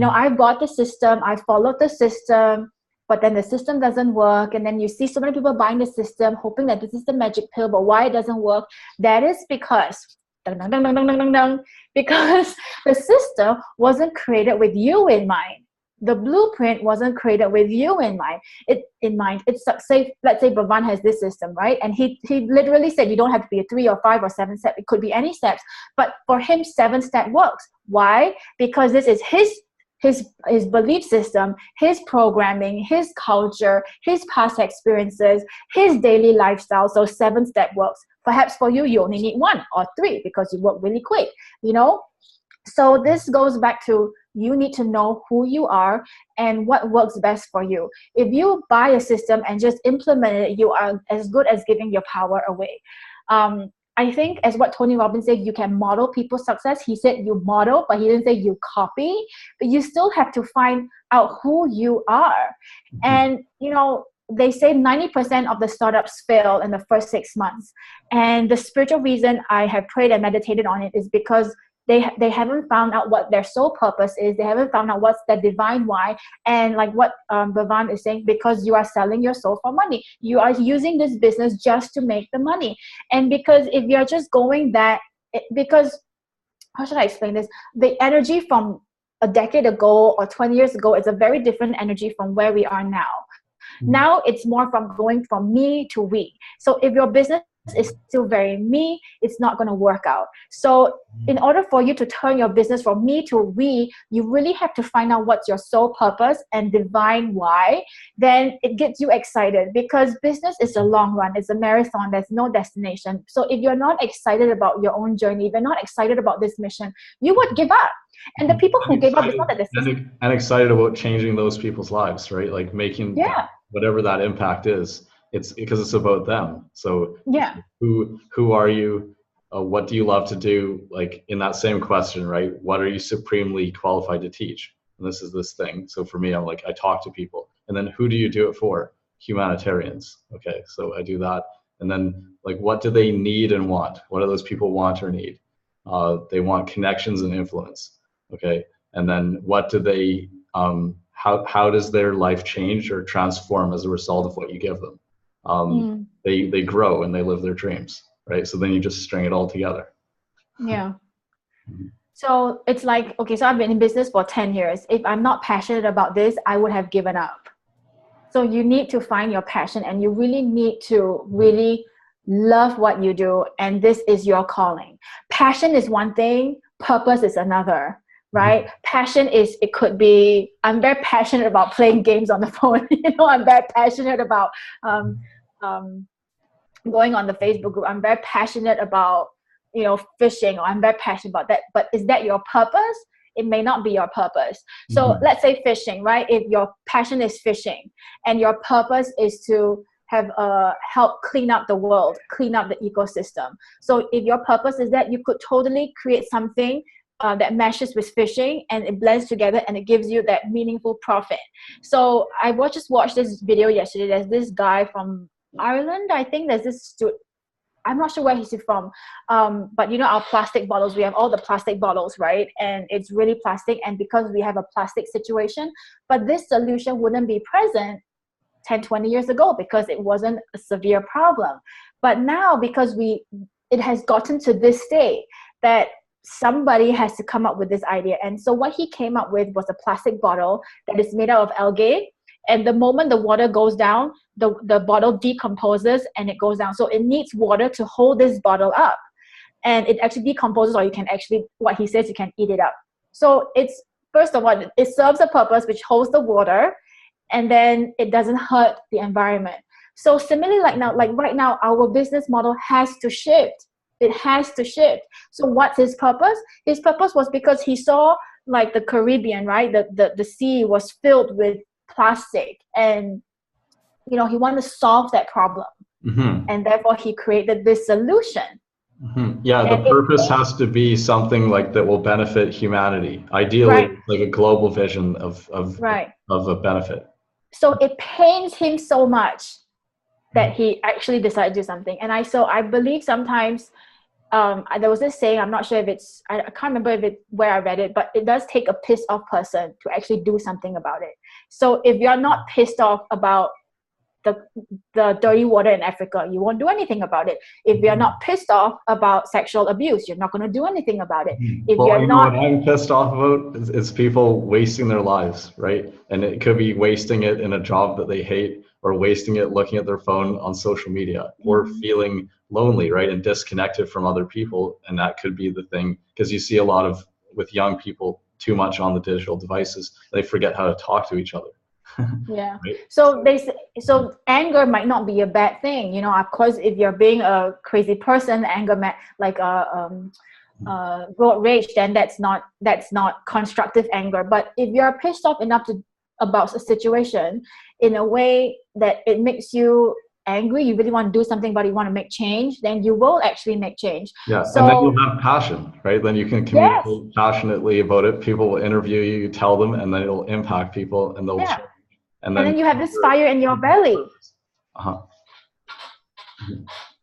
I bought the system, I followed the system, but then the system doesn't work, and then you see so many people buying the system hoping that this is the magic pill, but why it doesn't work? That is because because the system wasn't created with you in mind. The blueprint wasn't created with you in mind. It's say, let's say Bhavan has this system, right? And he literally said you don't have to be a 3 or 5 or 7 step. It could be any steps. But for him, 7 step works. Why? Because this is his belief system, his programming, his culture, his past experiences, his daily lifestyle. So 7 step works. Perhaps for you, you only need 1 or 3 because you work really quick, you know? So this goes back to, you need to know who you are and what works best for you. If you buy a system and just implement it, you are as good as giving your power away. I think, as what Tony Robbins said, you can model people's success. He said you model, but he didn't say you copy. But you still have to find out who you are. And, you know, they say 90% of the startups fail in the first 6 months. And the spiritual reason I have prayed and meditated on it is because they haven't found out what their soul purpose is. They haven't found out what's the divine why. And like what Bhavan is saying, because you are selling your soul for money. You are using this business just to make the money. And because if you're just going that, because, how should I explain this? The energy from a decade ago or 20 years ago is a very different energy from where we are now. Now it's more from going from me to we. So if your business is still very me, it's not going to work out. So in order for you to turn your business from me to we, you really have to find out what's your soul purpose and divine why. Then it gets you excited, because business is a long run. It's a marathon. There's no destination. So if you're not excited about your own journey, if you're not excited about this mission, you would give up. And the people who gave up, it's not that they're and excited about changing those people's lives, right? Like making whatever that impact is. It's because it's about them. So who are you? What do you love to do? Like in that same question, right? What are you supremely qualified to teach? And this is this thing. So for me, I'm like, I talk to people. And then who do you do it for? Humanitarians. Okay, so I do that. And then like, what do they need and want? What do those people want or need? They want connections and influence. Okay, and then what do they? How does their life change or transform as a result of what you give them? They grow and they live their dreams, right? So then you just string it all together. Yeah. So it's like, okay, so I've been in business for 10 years. If I'm not passionate about this, I would have given up. So you need to find your passion, and you really need to really love what you do. And this is your calling. Passion is one thing, purpose is another. Right? Passion is, it could be, I'm very passionate about playing games on the phone. You know, I'm very passionate about going on the Facebook group. I'm very passionate about, you know, fishing, or I'm very passionate about that. But is that your purpose? It may not be your purpose. So let's say fishing, right? If your passion is fishing and your purpose is to have help clean up the world, clean up the ecosystem. So if your purpose is that, you could totally create something that meshes with fishing, and it blends together, and it gives you that meaningful profit. So I just watched this video yesterday. There's this guy from Ireland, I think. There's this I'm not sure where he's from, but you know, our plastic bottles, we have all the plastic bottles, right? And it's really plastic, and because we have a plastic situation, but this solution wouldn't be present 10, 20 years ago because it wasn't a severe problem. But now, because it has gotten to this state that somebody has to come up with this idea. And so what he came up with was a plastic bottle that is made out of algae. And the moment the water goes down, the bottle decomposes and it goes down. So it needs water to hold this bottle up. And it actually decomposes, or you can actually, what he says, you can eat it up. So it's, first of all, it serves a purpose which holds the water, and then it doesn't hurt the environment. So similarly, like right now, our business model has to shift. It has to shift. So what's his purpose? His purpose was because he saw like the Caribbean, right? The sea was filled with plastic, and you know, he wanted to solve that problem. And therefore he created this solution. Yeah, and the purpose has to be something like that will benefit humanity. Ideally, like a global vision of a benefit. So it pains him so much that he actually decided to do something. And I believe sometimes there was this saying, I'm not sure if it's, I can't remember if it where I read it, but it does take a pissed off person to actually do something about it. So if you're not pissed off about the dirty water in Africa, you won't do anything about it. If you're not pissed off about sexual abuse, you're not going to do anything about it. If Well, you're you know not, what I'm pissed off about is people wasting their lives, right? And it could be wasting it in a job that they hate, or wasting it looking at their phone on social media, or feeling lonely, right? And disconnected from other people. And that could be the thing, because you see a lot of, with young people, too much on the digital devices, they forget how to talk to each other. yeah. Right? So so anger might not be a bad thing, you know. Of course, if you're being a crazy person, anger like road rage, then that's not constructive anger. But if you're pissed off enough about a situation in a way that it makes you angry, you really want to do something, but you want to make change, then you will actually make change. Yeah, So, and then you'll have passion, right? Then you can yes, communicate passionately about it. People will interview you, you tell them, and then it'll impact people, and they'll yeah. change. And And then then you have this fire in your belly. uh-huh.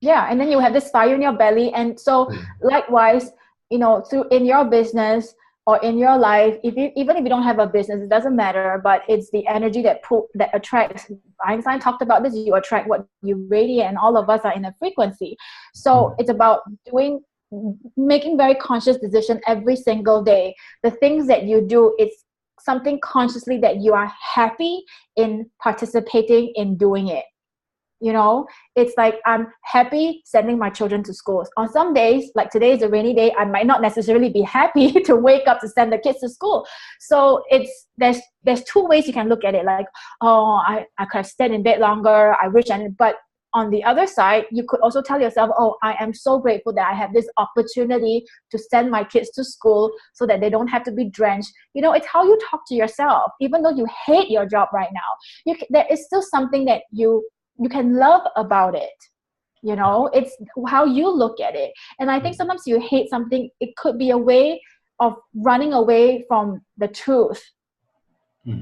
Yeah, and then you have this fire in your belly. And so likewise, you know, through in your business or in your life, even if you don't have a business, it doesn't matter, but it's the energy that attracts. Einstein talked about this: you attract what you radiate, and all of us are in a frequency. So it's about making very conscious decision every single day. The things that you do, it's something consciously that you are happy in participating in doing it. You know, it's like, I'm happy sending my children to school. On some days, like today is a rainy day, I might not necessarily be happy to wake up to send the kids to school. So there's two ways you can look at it. Like, oh, I could have stayed in bed longer, I wish but on the other side, you could also tell yourself, oh, I am so grateful that I have this opportunity to send my kids to school so that they don't have to be drenched. You know, it's how you talk to yourself. Even though you hate your job right now, there is still something that you can love about it. You know, it's how you look at it. And I think sometimes you hate something, it could be a way of running away from the truth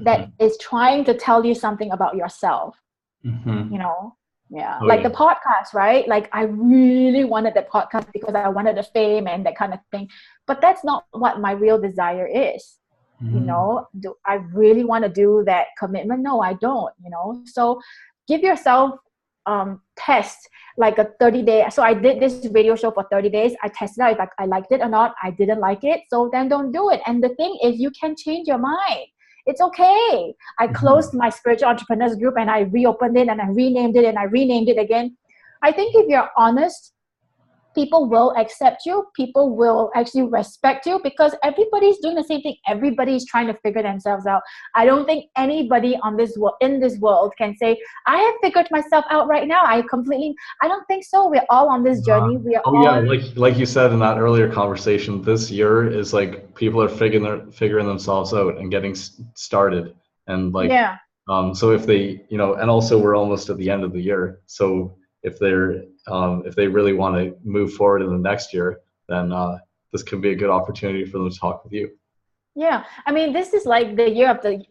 that is trying to tell you something about yourself. You know, the podcast, right? Like, I really wanted the podcast because I wanted the fame and that kind of thing, but that's not what my real desire is. You know, do I really want to do that commitment? No, I don't. You know, so give yourself test like a 30-day. So I did this radio show for 30 days. I tested out if I liked it or not. I didn't like it, so then don't do it. And the thing is, you can change your mind. It's okay. I closed my spiritual entrepreneurs group and I reopened it and I renamed it and I renamed it again. I think if you're honest, people will accept you. People will actually respect you because everybody's doing the same thing. Everybody's trying to figure themselves out. I don't think anybody in this world can say, I have figured myself out right now. I don't think so. We're all on this journey. We are all. Yeah, like you said in that earlier conversation, this year is like people are figuring themselves out and getting started. And like, so if they, you know, and also we're almost at the end of the year. So if they really want to move forward in the next year, then this could be a good opportunity for them to talk with you. Yeah, I mean, this is like the year of the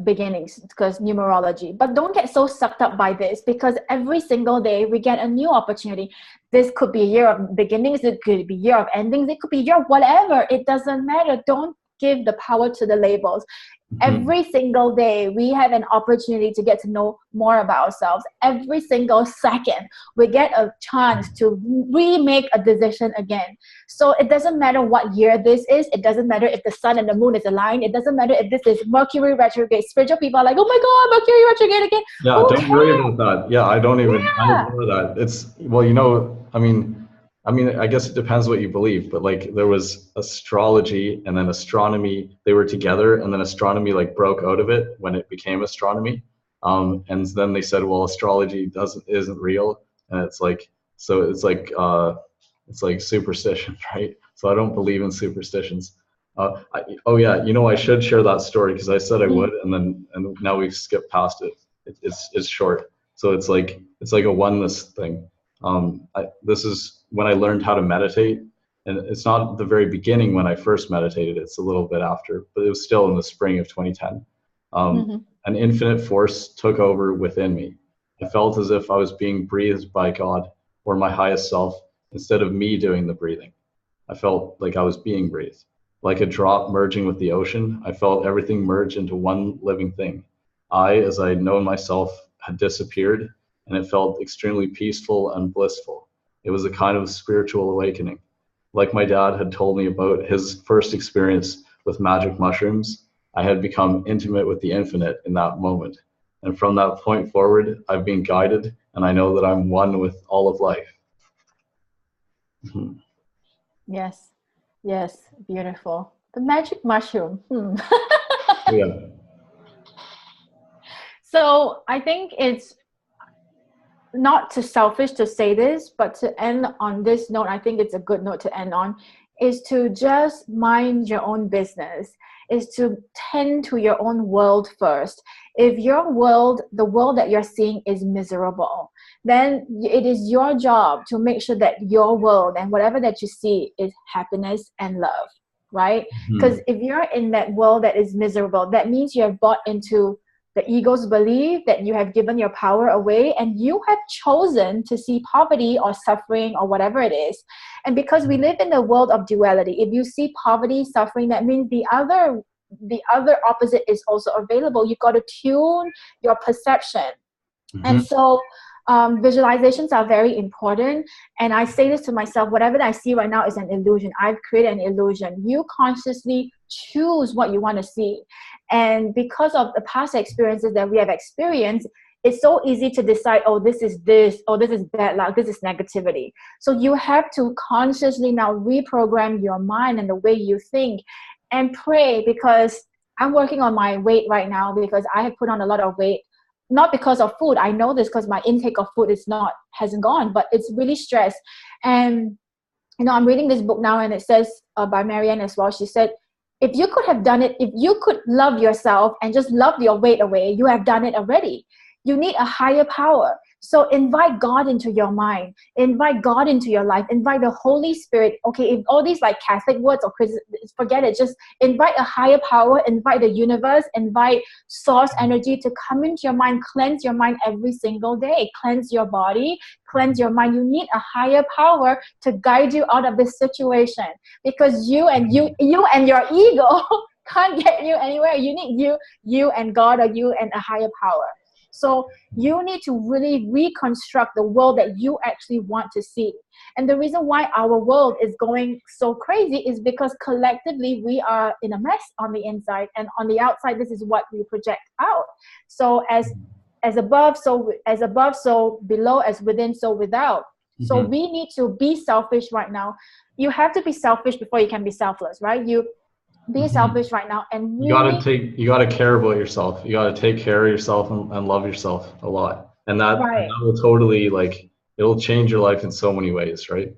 beginnings, because numerology. But don't get so sucked up by this, because every single day we get a new opportunity. This could be a year of beginnings, it could be a year of endings, it could be a year of whatever. It doesn't matter. Don't give the power to the labels. Every single day we have an opportunity to get to know more about ourselves. Every single second we get a chance to remake a decision again. So it doesn't matter what year this is. It doesn't matter if the sun and the moon is aligned. It doesn't matter if this is Mercury retrograde. Spiritual people are like, oh my God, Mercury retrograde again. Yeah, don't worry about that. Yeah, I ignore that. It's, well, you know, I mean, I guess it depends what you believe, but like there was astrology and then astronomy, they were together, and then astronomy like broke out of it when it became astronomy. And then they said, well, astrology isn't real. And it's like, so it's like superstition, right? So I don't believe in superstitions. Oh yeah, you know, I should share that story because I said I would, and now we've skipped past it. It's short. So it's like a oneness thing. This is when I learned how to meditate, and it's not the very beginning when I first meditated, it's a little bit after, but it was still in the spring of 2010. An infinite force took over within me. I felt as if I was being breathed by God or my highest self instead of me doing the breathing. I felt like I was being breathed. Like a drop merging with the ocean, I felt everything merge into one living thing. I, as I had known myself, had disappeared, and it felt extremely peaceful and blissful. It was a kind of spiritual awakening. Like my dad had told me about his first experience with magic mushrooms, I had become intimate with the infinite in that moment. And from that point forward, I've been guided, and I know that I'm one with all of life. Mhm. Yes. Yes. Beautiful. The magic mushroom. Yeah. So I think it's not too selfish to say this, but to end on this note, I think it's a good note to end on, is to just mind your own business, is to tend to your own world first. If your world, the world that you're seeing is miserable, then it is your job to make sure that your world and whatever that you see is happiness and love, right? Because if you're in that world that is miserable, that means you have bought into the ego's belief that you have given your power away, and you have chosen to see poverty or suffering or whatever it is. And because we live in a world of duality, if you see poverty, suffering, that means the other opposite is also available. You've got to tune your perception. And so visualizations are very important. And I say this to myself, whatever that I see right now is an illusion. I've created an illusion. You consciously choose what you want to see. And because of the past experiences that we have experienced, it's so easy to decide, oh, this is this, oh, this is bad luck, this is negativity. So you have to consciously now reprogram your mind and the way you think, and pray. Because I'm working on my weight right now, because I have put on a lot of weight, not because of food. I know this because my intake of food hasn't gone, but it's really stress. And I'm reading this book now, and it says by Marianne as well. She said, if you could have done it, if you could love yourself and just love your weight away, you have done it already. You need a higher power. So invite God into your mind, invite God into your life, invite the Holy Spirit. Okay, if all these like Catholic words or forget it, just invite a higher power, invite the universe, invite source energy to come into your mind, cleanse your mind every single day, cleanse your body, cleanse your mind. You need a higher power to guide you out of this situation, because you and your ego can't get you anywhere. You need you and God, or you and a higher power. So you need to really reconstruct the world that you actually want to see. And the reason why our world is going so crazy is because collectively we are in a mess on the inside, and on the outside, this is what we project out. So as above, so below, as within, so without. So we need to be selfish right now. You have to be selfish before you can be selfless, right? You be selfish right now, and really, you gotta care about yourself. You gotta take care of yourself and love yourself a lot. And that will totally, like, it'll change your life in so many ways, right?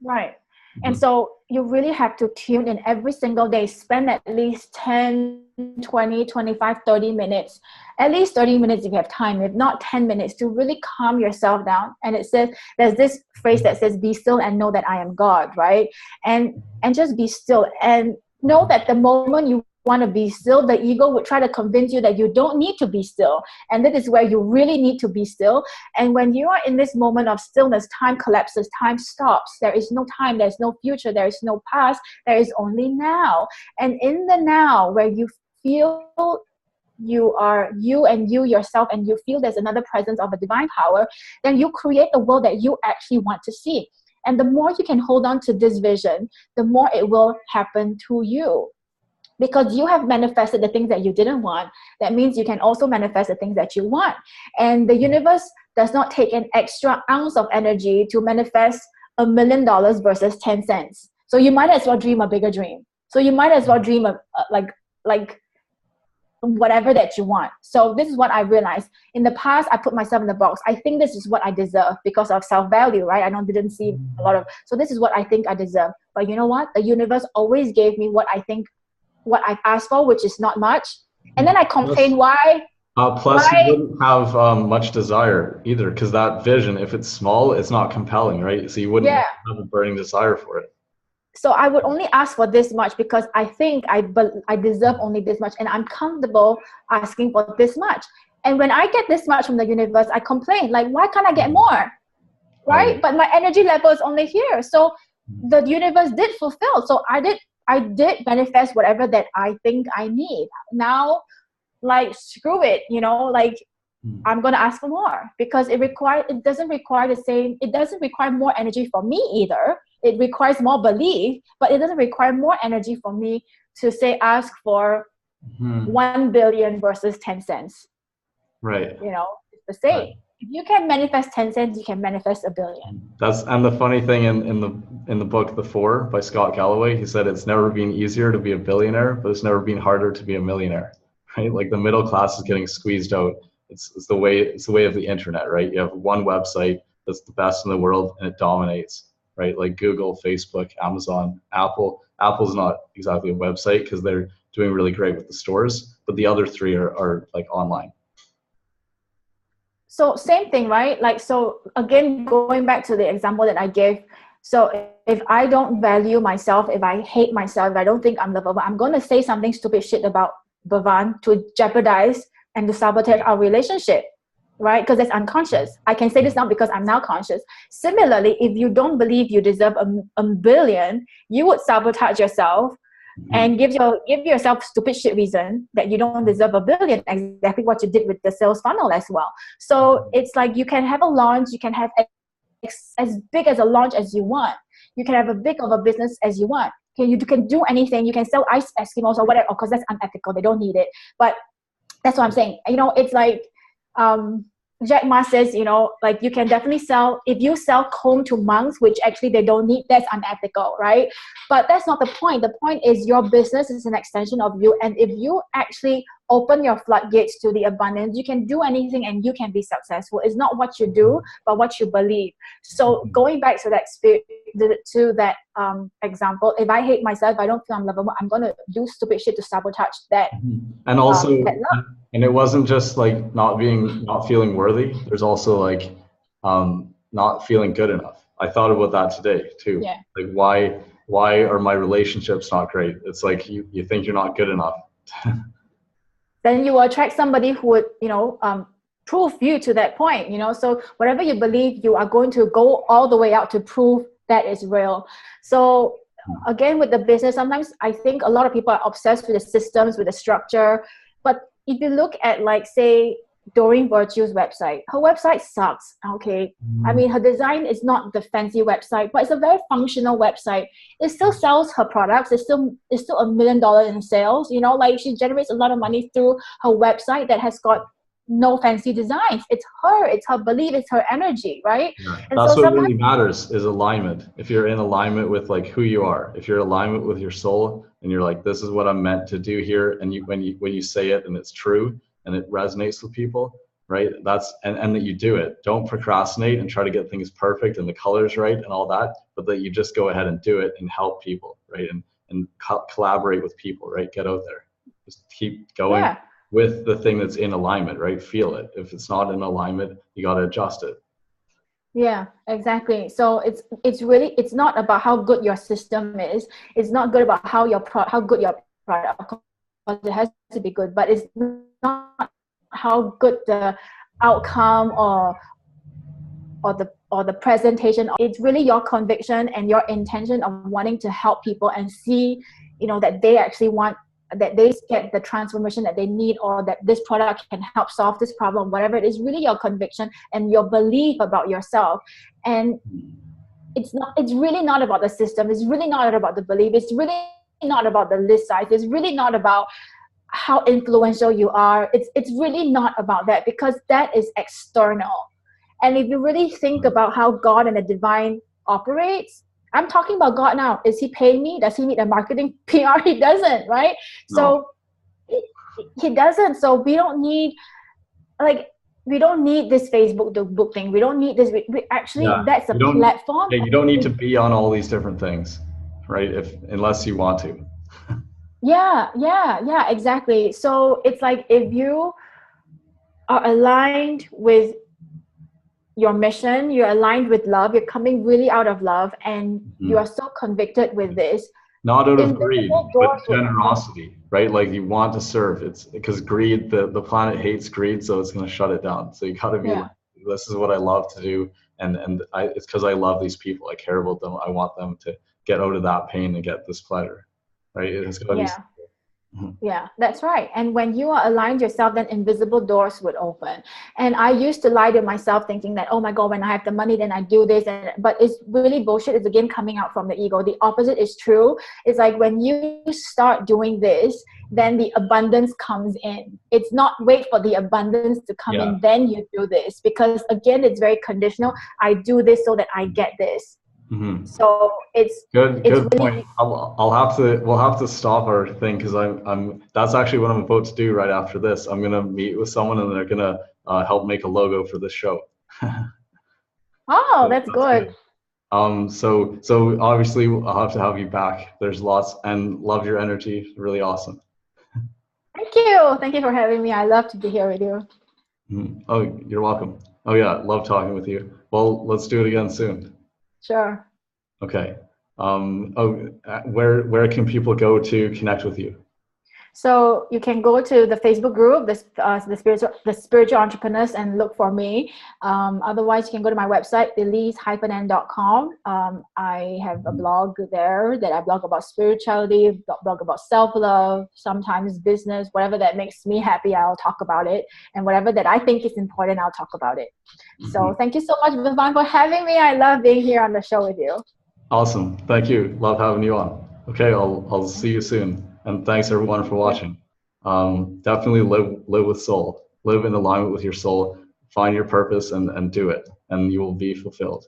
Right. And so you really have to tune in every single day. Spend at least 10, 20, 25, 30 minutes. At least 30 minutes if you have time, if not 10 minutes, to really calm yourself down. And it says, there's this phrase that says, be still and know that I am God, right? And just be still and know that the moment you want to be still, the ego would try to convince you that you don't need to be still. And that is where you really need to be still. And when you are in this moment of stillness, time collapses, time stops. There is no time, there's no future, there is no past, there is only now. And in the now, where you feel you are you and you yourself, and you feel there's another presence of a divine power, then you create the world that you actually want to see. And the more you can hold on to this vision, the more it will happen to you. Because you have manifested the things that you didn't want. That means you can also manifest the things that you want. And the universe does not take an extra ounce of energy to manifest $1 million versus 10 cents. So you might as well dream a bigger dream. So you might as well dream like whatever that you want. So this is what I realized. In the past, I put myself in the box. I think this is what I deserve because of self-value, right? I didn't see a lot of, so this is what I think I deserve. But you know what? The universe always gave me what I think, what I've asked for, which is not much. And then I complain why. Plus, you wouldn't have much desire either, because that vision, if it's small, it's not compelling, right? So you wouldn't have a burning desire for it. So I would only ask for this much because I think I deserve only this much, and I'm comfortable asking for this much. And when I get this much from the universe, I complain, like, why can't I get more? right? But my energy level is only here. So the universe did fulfill. So I did manifest whatever that I think I need. Now, like, screw it, like, I'm going to ask for more, because it doesn't require more energy for me either. It requires more belief, but it doesn't require more energy for me to say ask for 1 billion versus 10 cents. Right. It's the same. Right. If you can manifest 10 cents, you can manifest 1 billion. And the funny thing in the book The Four by Scott Galloway, he said it's never been easier to be a billionaire, but it's never been harder to be a millionaire. Right? Like the middle class is getting squeezed out. It's the way of the internet, right? You have one website that's the best in the world and it dominates, right? Like Google, Facebook, Amazon, Apple. Apple's not exactly a website because they're doing really great with the stores, but the other three are like online. So same thing, right? Like, so again, going back to the example that I gave. So if I don't value myself, if I hate myself, if I don't think I'm lovable, I'm going to say something stupid shit about Bhavan to jeopardize and to sabotage our relationship, right? Because it's unconscious. I can say this now because I'm now conscious. Similarly, if you don't believe you deserve a billion, you would sabotage yourself and give yourself stupid shit reason that you don't deserve a billion, exactly what you did with the sales funnel as well. So it's like you can have a launch, you can have as big as a launch as you want. You can have a big of a business as you want. Okay, you can do anything. You can sell ice Eskimos or whatever, because that's unethical. They don't need it. But that's what I'm saying. It's like Jack Ma says, like you can definitely sell, if you sell comb to monks, which actually they don't need, that's unethical, right? But that's not the point. The point is your business is an extension of you. And if you actually open your floodgates to the abundance, you can do anything and you can be successful. It's not what you do, but what you believe. So going back to that example, if I hate myself, if I don't feel I'm lovable, I'm going to do stupid shit to sabotage that. And also, and it wasn't just like not feeling worthy. There's also like not feeling good enough. I thought about that today too. Yeah. Like why are my relationships not great? It's like you think you're not good enough. Then you will attract somebody who would, prove you to that point, So whatever you believe, you are going to go all the way out to prove that is real. So again, with the business, sometimes I think a lot of people are obsessed with the systems, with the structure. But if you look at, like, say, Doreen Virtue's website, her website sucks. Okay. I mean, her design is not the fancy website, but it's a very functional website. It still sells her products. It's still $1 million in sales. Like she generates a lot of money through her website that has got no fancy designs. It's her belief, it's her energy, right? Yeah. And that's what really matters is alignment. If you're in alignment with like who you are, if you're in alignment with your soul and you're like, this is what I'm meant to do here. And when you say it and it's true, and it resonates with people, right? And that you do it. Don't procrastinate and try to get things perfect and the colors right and all that, but that you just go ahead and do it and help people, right? And collaborate with people, right? Get out there. Just keep going with the thing that's in alignment, right? Feel it. If it's not in alignment, you got to adjust it. Yeah, exactly. So it's not about how good your system is. It's not good about how good your product, it has to be good, but it's not how good the outcome or the presentation. It's really your conviction and your intention of wanting to help people and see, that they actually want, that they get the transformation that they need, or that this product can help solve this problem, whatever it is. Really your conviction and your belief about yourself. And it's really not about the system. It's really not about the belief. It's really not about the list size. It's really not about how influential you are. It's really not about that, because that is external. And if you really think about how God and the divine operates, I'm talking about God now. Is he paying me? Does he need a marketing PR? He doesn't, right? No. So he doesn't. So we don't need this Facebook book thing. We don't need this. We actually, that's a platform. Yeah, you don't need to be on all these different things, right? Unless you want to. Yeah, exactly. So it's like, if you are aligned with your mission, you're aligned with love, you're coming really out of love, and you are so convicted with this. Not out of greed, but generosity, right? Like you want to serve. It's because greed, the planet hates greed, so it's going to shut it down. So you got to be like, this is what I love to do, It's because I love these people. I care about them. I want them to get out of that pain and get this pleasure, right? It's got to be. Yeah. Yeah, that's right. And when you are aligned yourself, then invisible doors would open. And I used to lie to myself thinking that, oh my God, when I have the money, then I do this. But it's really bullshit. It's again coming out from the ego. The opposite is true. It's like when you start doing this, then the abundance comes in. It's not wait for the abundance to come in, then you do this. Because again, it's very conditional. I do this so that I get this. Mm-hmm. So it's good really point. We'll have to stop our thing because that's actually what I'm about to do right after this. I'm gonna meet with someone and they're gonna help make a logo for this show. Oh, that's good. So obviously I'll have to have you back. There's lots, and love your energy. Really awesome. Thank you for having me. I love to be here with you. Mm-hmm. Oh, you're welcome. Oh yeah, love talking with you. Well, let's do it again soon. Sure. Okay. Where can people go to connect with you? So you can go to the Facebook group, the spiritual entrepreneurs, and look for me. Otherwise, you can go to my website, elyse-n.com. I have a blog there that I blog about spirituality, blog about self-love, sometimes business, whatever that makes me happy, I'll talk about it. And whatever that I think is important, I'll talk about it. So thank you so much, Vivaan, for having me. I love being here on the show with you. Awesome. Thank you. Love having you on. Okay, I'll see you soon. And thanks everyone for watching. Definitely live with soul. Live in alignment with your soul. Find your purpose and do it, and you will be fulfilled.